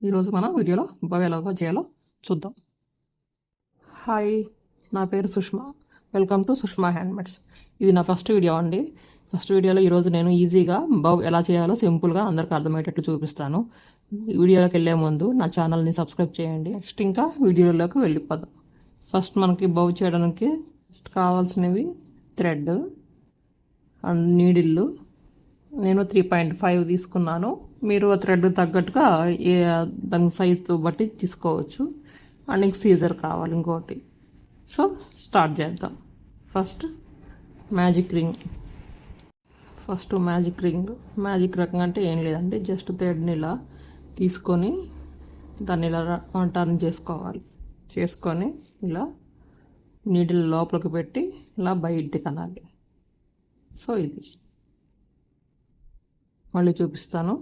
ఈరోజు మనం వీడియోలో బవ్ ఎలాగో చేయాలో చూద్దాం. హాయ్, నా పేరు Sushma. Welcome to Sushma handmades. ఇది నా ఫస్ట్ వీడియో అండి. ఫస్ట్ వీడియోలో ఈరోజు నేను ఈజీగా బవ్ ఎలా చేయాలో సింపుల్గా అందరికీ అర్థమయ్యేటట్లు చూపిస్తాను. వీడియోలోకి వెళ్ళే ముందు నా ఛానల్ని సబ్స్క్రైబ్ చేయండి. నెక్స్ట్ ఇంకా వీడియోలోకి వెళ్ళిపోదాం. ఫస్ట్ మనకి బవ్ చేయడానికి కావాల్సినవి థ్రెడ్ అండ్ నీడిల్లు. నేను 3.5 తీసుకున్నాను. మీరు థ్రెడ్ తగ్గట్టుగా దాని సైజుతో బట్టి తీసుకోవచ్చు. అండ్ ఇంక సీజర్ కావాలి ఇంకోటి. సో స్టార్ట్ చేద్దాం. First magic ring magic ring అంటే ఏం లేదండి, జస్ట్ థ్రెడ్ని ఇలా తీసుకొని దాన్ని ఇలా టర్న్ చేసుకొని ఇలా నీడిల్ లోపలికి పెట్టి ఇలా బయటికి అనాలి. సో ఇది మళ్ళీ చూపిస్తాను.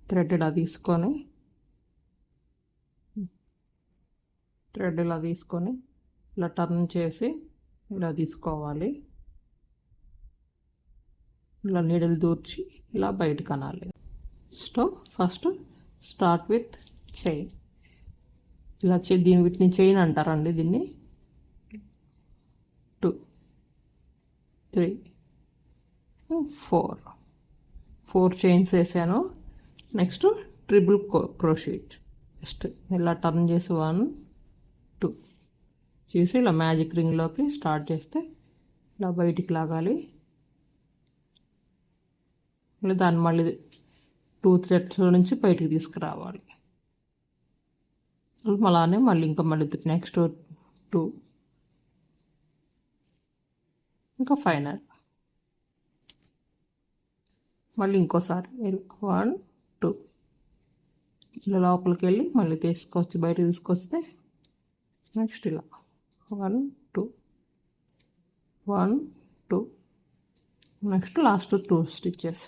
థ్రెడ్ ఇలా తీసుకొని ఇలా టర్న్ చేసి ఇలా తీసుకోవాలి. ఇలా నీడిల్ దూర్చి ఇలా బయటకు అనాలి. First start with chain. ఇలా వీటిని చైన్ అంటారండి. దీన్ని 2 3 4 చైన్స్ వేసాను. Next triple crochet. జస్ట్ ఇలా టర్న్ చేసి 1 2 చేసి ఇలా మ్యాజిక్ రింగ్లోకి స్టార్ట్ చేస్తే ఇలా బయటికి లాగాలి. ఇలా దాన్ని మళ్ళీ 2 థ్రెడ్స్లో నుంచి బయటికి తీసుకురావాలి. అలానే మళ్ళీ నెక్స్ట్ 2 ఇంకా ఫైనల్. మళ్ళీ ఇంకోసారి 1 2 ఇలా లోపలికి వెళ్ళి మళ్ళీ బయటకు తీసుకొస్తే నెక్స్ట్ ఇలా 1 2 1 2 నెక్స్ట్ లాస్ట్ 2 స్టిచెస్.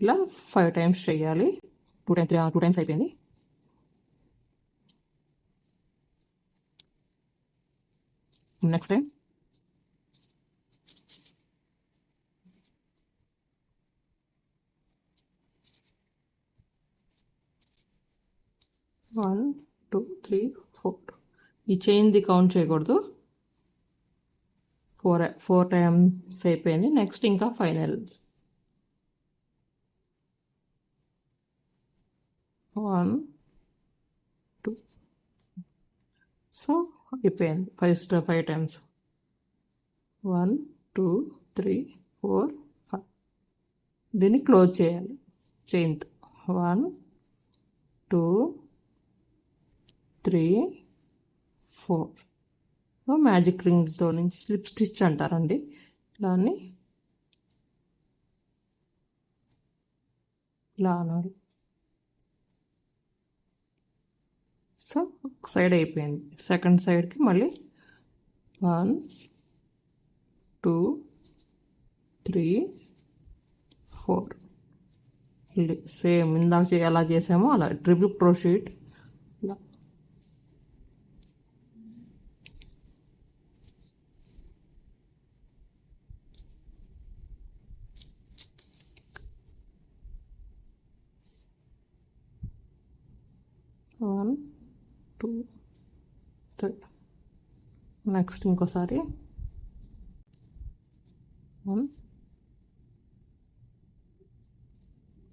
ఇలా 5 టైమ్స్ చేయాలి. 2 టైమ్స్ అయిపోయింది. Next time 1 2 3 4. ఈ చైన్ది కౌంట్ చేయకూడదు. 4 టైమ్స్ అయిపోయింది. నెక్స్ట్ ఇంకా ఫైనల్ 1 2. సో అయిపోయింది 5 టైమ్స్. 1 2 3 4 5. దీన్ని క్లోజ్ చేయాలి చైన్తో. 1 2 3 4. మ్యాజిక్ రింగ్తో నుంచి స్లిప్ స్టిచ్ అంటారండి. దాన్ని ఇలా అనాలి. సో ఒక సైడ్ అయిపోయింది. సెకండ్ సైడ్కి మళ్ళీ 1 2 3 4. సేమ్ ఇందాక ఎలా చేసామో అలా ట్రిపుల్ క్రోషెట్. ఇలా 1 2 3. నెక్స్ట్ ఇంకోసారి 1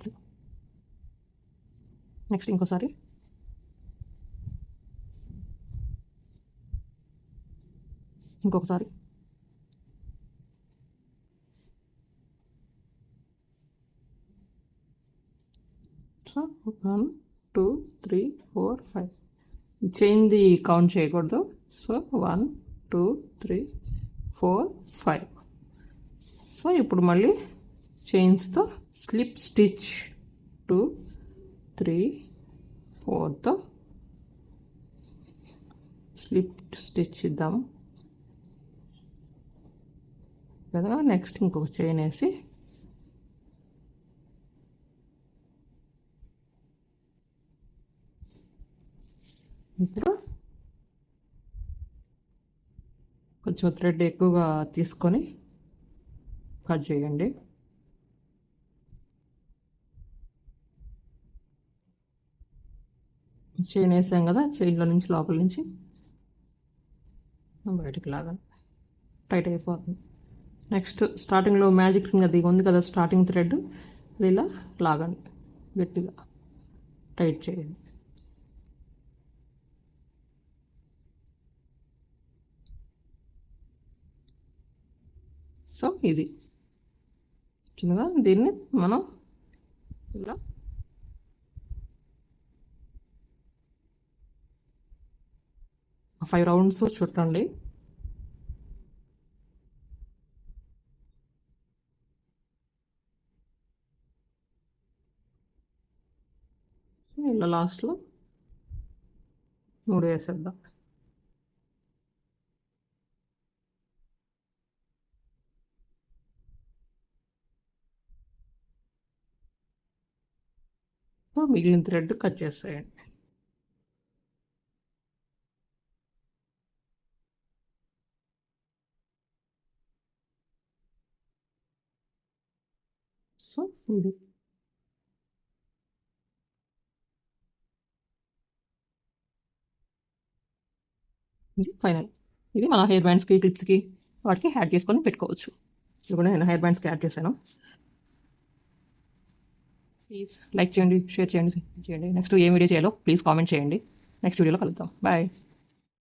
3. నెక్స్ట్ ఇంకోసారి 1 2 3 4 5. ఈ చైన్ది కౌంట్ చేయకూడదు. సో 1 2 3 4 5. సో ఇప్పుడు మళ్ళీ చైన్స్తో స్లిప్ స్టిచ్ 2 3 4తో స్లిప్ స్టిచ్ ఇద్దాం కదా. నెక్స్ట్ ఇంకొక చైన్ వేసి ఇప్పుడు కొంచెం థ్రెడ్ ఎక్కువగా తీసుకొని కట్ చేయండి. చైన్ వేసాం కదా, చైన్లో నుంచి లోపల నుంచి బయటికి లాగాలి, టైట్ అయిపోతుంది. నెక్స్ట్ స్టార్టింగ్లో మ్యాజిక్ రింగ్ అది ఉంది కదా, స్టార్టింగ్ థ్రెడ్ అది ఇలా లాగండి, గట్టిగా టైట్ చేయండి. సో ఇది చిన్నగా దీన్ని మనం ఇలా ఫైవ్ రౌండ్స్ చుట్టండి. ఇలా లాస్ట్లో 3 వేసేద్దాం. మిగిలిన థ్రెడ్ కట్ చేసేయండి. సో ఇది ఫైనల్. ఇది మన హెయిర్ బ్యాండ్స్కి, క్లిప్స్కి, వాటికి యాడ్ చేసుకొని పెట్టుకోవచ్చు. ఇది కూడా నేను హెయిర్ బ్యాండ్స్కి యాడ్ చేశాను. ప్లీజ్ లైక్ చేయండి, షేర్ చేయండి. నెక్స్ట్ ఏం వీడియో చేయాలో ప్లీజ్ కామెంట్ చేయండి. నెక్స్ట్ వీడియోలో కలుద్దాం. బాయ్.